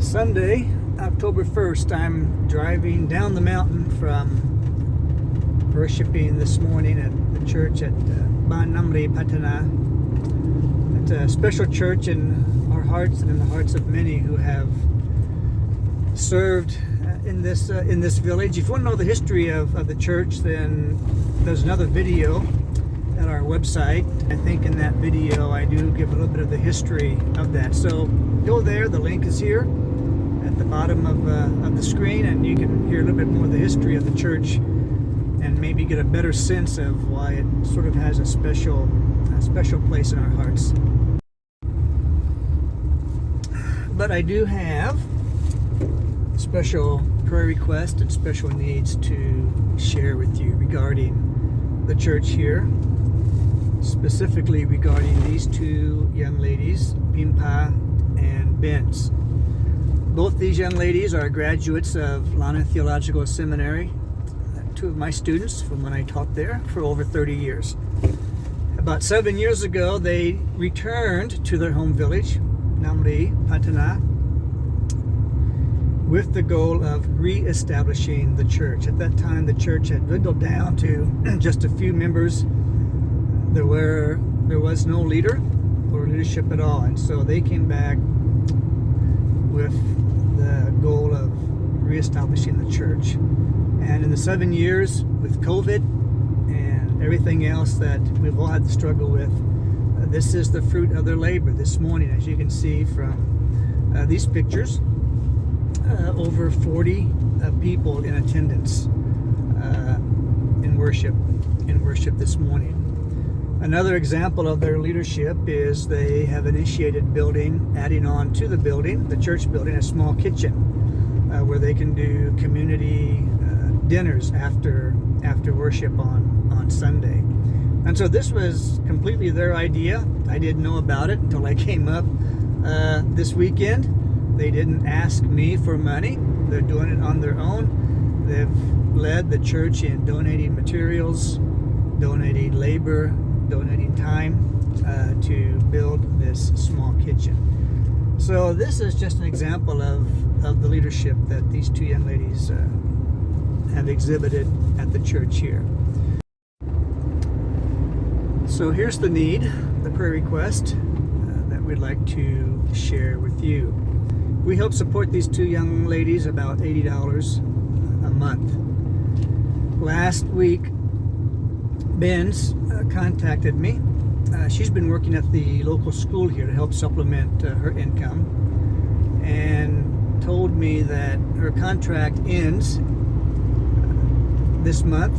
Sunday, October 1st, I'm driving down the mountain from worshiping this morning at the church at Ban Namri Patana. It's a special church in our hearts and in the hearts of many who have served in this village. If you want to know the history of the church, then there's another video at our website. I think in that video I do give a little bit of the history of that. So go there, the link is here at the bottom of the screen, and you can hear a little bit more of the history of the church and maybe get a better sense of why it sort of has a special place in our hearts. But I do have special prayer requests and special needs to share with you regarding the church here, specifically regarding these two young ladies, Pimpa and Benz. Both these young ladies are graduates of Lana Theological Seminary, two of my students from when I taught there for over 30 years. About 7 years ago, they returned to their home village, Namri Patana, with the goal of re-establishing the church. At that time, the church had dwindled down to just a few members. There was no leader or leadership at all, and so they came back with the goal of re-establishing the church. And in the 7 years with COVID and everything else that we've all had to struggle with, this is the fruit of their labor. This morning, as you can see from these pictures, over 40 people in attendance in worship this morning. Another example of their leadership is they have initiated adding on to the building, the church building, a small kitchen where they can do community dinners after worship on Sunday. And so this was completely their idea. I didn't know about it until I came up this weekend. They didn't ask me for money. They're doing it on their own. They've led the church in donating materials, donating labor, donating time to build this small kitchen. So this is just an example of the leadership that these two young ladies have exhibited at the church here. So here's the need, the prayer request that we'd like to share with you. We help support these two young ladies about $80 a month. Last week, Benz contacted me. She's been working at the local school here to help supplement her income, and told me that her contract ends this month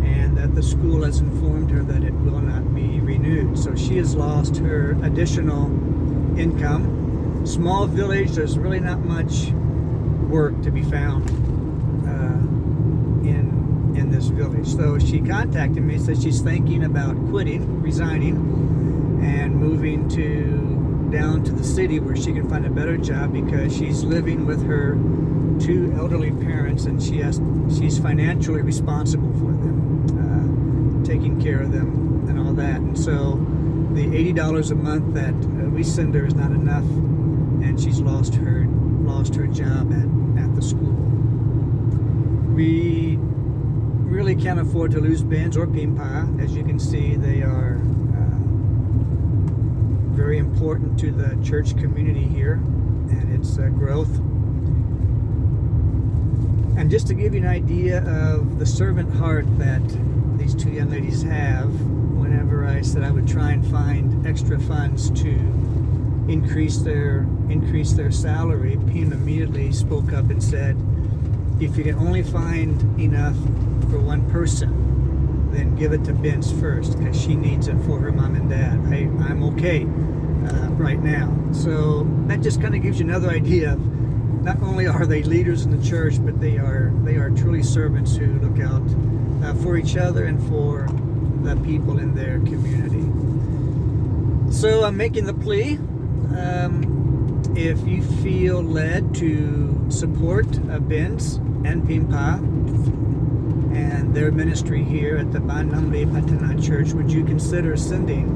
and that the school has informed her that it will not be renewed. So she has lost her additional income. Small village, there's really not much work to be found in this village. So she contacted me, said she's thinking about resigning, and moving down to the city where she can find a better job, because she's living with her two elderly parents, and she's financially responsible for them, taking care of them and all that. And so the $80 a month that we send her is not enough, and she's lost her job at the school. We really can't afford to lose Benz or Pimpa. As you can see, they are very important to the church community here and its growth. And just to give you an idea of the servant heart that these two young ladies have, whenever I said I would try and find extra funds to increase their salary, Pim immediately spoke up and said, if you can only find enough for one person, then give it to Benz first, because she needs it for her mom and dad. I'm okay right now. So that just kind of gives you another idea of not only are they leaders in the church, but they are truly servants who look out for each other and for the people in their community. So I'm making the plea. If you feel led to support Benz and Pimpa and their ministry here at the Ban Namri Patana Church, would you consider sending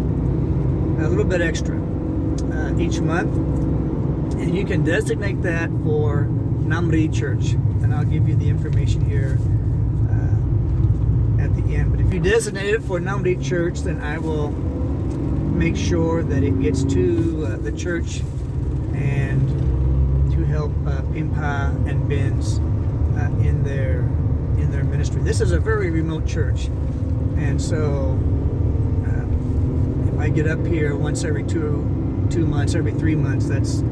a little bit extra each month And you can designate that for Namri Church, and I'll give you the information here at the end. But if you designate it for Namri Church, then I will make sure that it gets to the church and to help Pimpa and Benz in their ministry. This is a very remote church, and so if I get up here once every two months, every 3 months, that's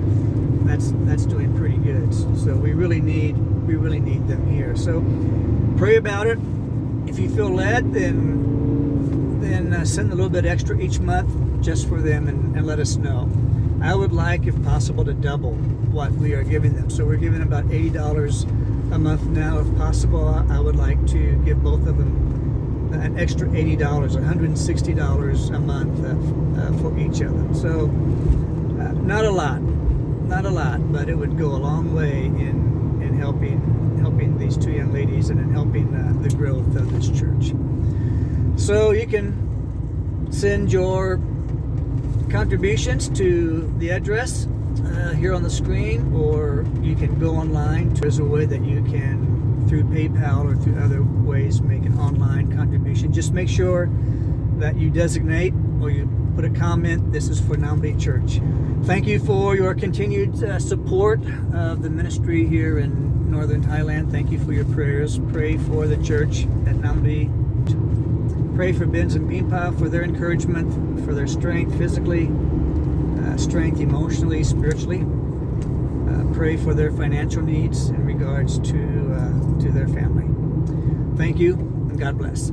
doing pretty good. So we really need them here. So pray about it. If you feel led, then send a little bit extra each month just for them, and let us know. I would like, if possible, to double what we are giving them. So we're giving them about $80 a month now. If possible, I would like to give both of them an extra $80, $160 a month for each of them. So not a lot, but it would go a long way in helping these two young ladies and in helping the growth of this church. So you can send your contributions to the address here on the screen, or you can go online. There's a way that you can, through PayPal or through other ways, make an online contribution. Just make sure that you designate or you put a comment, this is for Namri Church. Thank you for your continued support of the ministry here in northern Thailand. Thank you for your prayers. Pray for the church at Namri. Pray for Benz and Pimpa, for their encouragement, for their strength physically, strength emotionally, spiritually. Pray for their financial needs in regards to their family. Thank you, and God bless.